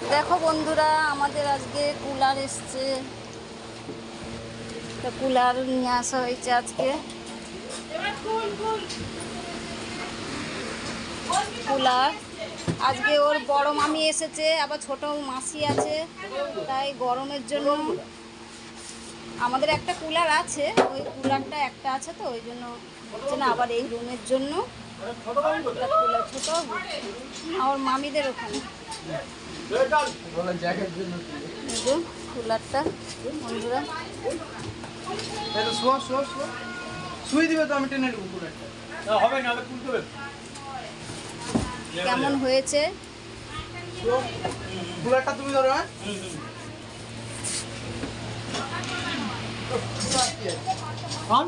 দেখো বন্ধুরা, আমাদের আজকে কুলার এসছে। তো কুলার নিয়ে আসা হয়েছে আজকে। কুলার আজকে ওর বড় মামি এসেছে, আবার ছোট মাসি আছে, তাই গরমের জন্য আমাদের একটা কুলার আছে, ওই কুলারটা একটা আছে, তো ওই জন্য হচ্ছে না। আবার এই রুমের জন্য একটা কুলার ছোট আমার মামিদের ওখানে কুলারটা। বন্ধুরা কেমন হয়েছে কুলারটা তুমি ধরো। হ্যাঁ